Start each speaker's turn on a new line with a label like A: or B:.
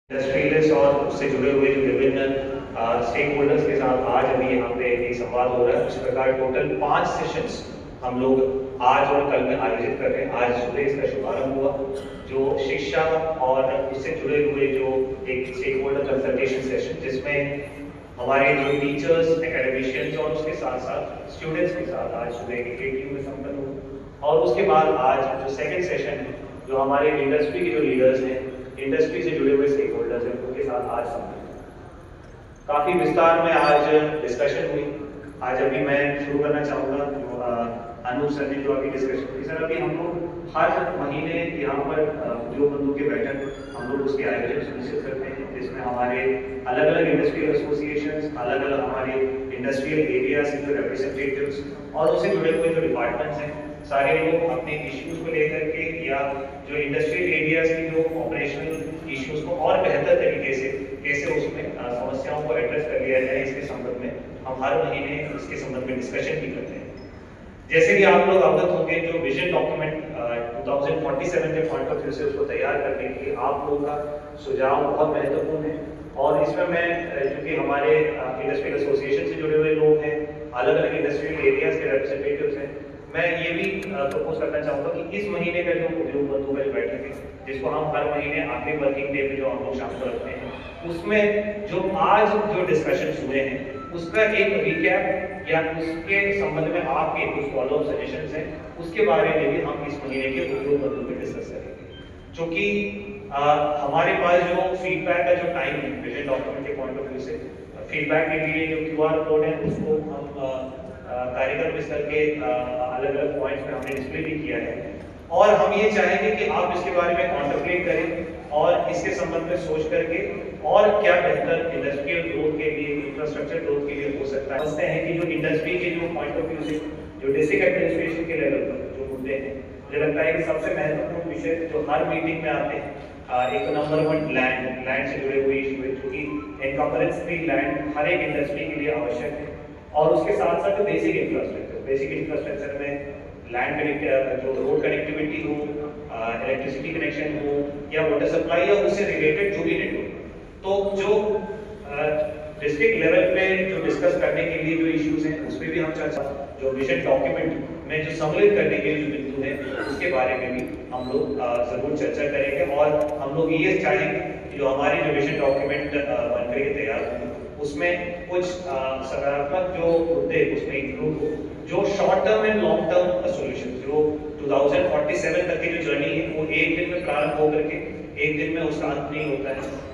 A: Industrialist और उससे जुड़े हुए जो विभिन्न स्टेक होल्डर्स के साथ आज अभी यहाँ पे एक संवाद हो रहा है। इस प्रकार टोटल 5 सेशंस हम लोग आज और कल में आयोजित कर रहे हैं। आज सुबह इसका शुभारंभ हुआ, जो शिक्षा और उससे जुड़े हुए जो एक स्टेक होल्डर कंसल्टेशन सेशन, जिसमें हमारे जो टीचर्स, एकेडमिशियंस और उसके साथ साथ स्टूडेंट्स के साथ आज सुबह के KTU में संपन्न हुआ। और उसके बाद आज जो सेकेंड सेशन है, जो हमारे इंडस्ट्री के जो लीडर्स हैं, इंडस्ट्री से जुड़े हुए स्टेक होल्डर्स हैं, उनके साथ आज संपन्न। काफी विस्तार में आज डिस्कशन हुई। आज अभी मैं शुरू करना चाहूंगा जो अनूप सर ने जो अभी डिस्कशन की। सर, अभी हम लोग हर महीने यहाँ पर उद्योग बंधु के बैठक हम लोग उसके आयोजन सुनिश्चित करते हैं, जिसमें हमारे अलग अलग इंडस्ट्रियल एसोसिएशंस, अलग अलग हमारे इंडस्ट्रियल एरियाज के जो रिप्रेजेंटेटिव्स और उससे जुड़े हुए जो डिपार्टमेंट्स हैं, सारे लोग अपने इश्यूज को लेकर के या जो इंडस्ट्रियल एरियाज की जो ऑपरेशनल इश्यूज को और बेहतर तरीके से कैसे उसमें समस्याओं को एड्रेस कर लिया जाए, इसके संबंध में हम हर महीने इसके संबंध में डिस्कशन भी करते हैं। जैसे कि आप लोग अवगत होंगे, जो विजन डॉक्यूमेंट 2047 के पॉइंट ऑफ व्यू से उसको तैयार करने के लिए आप लोगों का सुझाव बहुत महत्वपूर्ण है। और इसमें मैं, क्योंकि हमारे इंडस्ट्रियल एसोसिएशन से जुड़े हुए लोग हैं, अलग अलग इंडस्ट्रियल एरियाज के रिप्रेजेंटेटिव्स हैं, मैं ये भी प्रपोज करना चाहूँगा कि इस महीने का जो उद्योग बंधु का जो बैठक है, जिसको हम हर महीने आखिरी वर्किंग डे पे जो हम लोग शाम को रखते हैं, उसमें जो आज जो डिस्कशन हुए हैं उसका एक रिकैप या उसके संबंध में आपके कुछ फॉलोअप सजेशंस हैं, उसके बारे में भी हम इस महीने के उद्योग बंधु में डिस्कस करेंगे। क्योंकि हमारे पास जो फीडबैक का जो टाइम है विजन डॉक्यूमेंट के पॉइंट ऑफ व्यू से, फीडबैक के लिए जो QR कोड है उसको हम कार्यक्रम स्तर के अलग अलग पॉइंट्स में हमने डिस्प्ले भी किया है। और हम ये चाहेंगे कि आप इसके बारे में कॉन्टेम्पलेट करें और इसके संबंध में सोच करके और क्या बेहतर इंडस्ट्रियल ग्रोथ के लिए, इंफ्रास्ट्रक्चर ग्रोथ के लिए हो सकता है। समझते हैं कि जो इंडस्ट्री के जो पॉइंट ऑफ व्यू से जो डिस्ट्रिक्ट एडमिनिस्ट्रेशन के लेवल पर जो मुद्दे हैं, मुझे लगता है कि सबसे महत्वपूर्ण विषय जो हर मीटिंग में आते हैं, एक नंबर 1 लैंड से जुड़े हुए इशू है, क्योंकि एनकम्बरेंस फ्री लैंड हर एक इंडस्ट्री के लिए आवश्यक है। और उसके साथ साथ बेसिक इंफ्रास्ट्रक्चर में लैंड कनेक्ट, जो रोड कनेक्टिविटी हो, इलेक्ट्रिसिटी कनेक्शन हो या वाटर सप्लाई या उससे रिलेटेड जो भी नेटवर्क, तो जो डिस्ट्रिक्ट लेवल पे जो डिस्कस करने के लिए जो इश्यूज हैं उस पर भी हम चर्चा, जो विजन डॉक्यूमेंट में जो सम्मिलित करने के लिए जो बिंदु है उसके बारे में भी हम लोग जरूर चर्चा करेंगे। और हम लोग ये चाहेंगे कि जो हमारी जो विजन डॉक्यूमेंट बन करके तैयार होगी उसमें कुछ सकारात्मक जो मुद्दे उसमें इंक्लूड हो, जो short term and long term solution, जो 2047 तक की जो जर्नी है वो एक दिन में प्रारंभ होकर के एक दिन में उसका अंत नहीं होता है।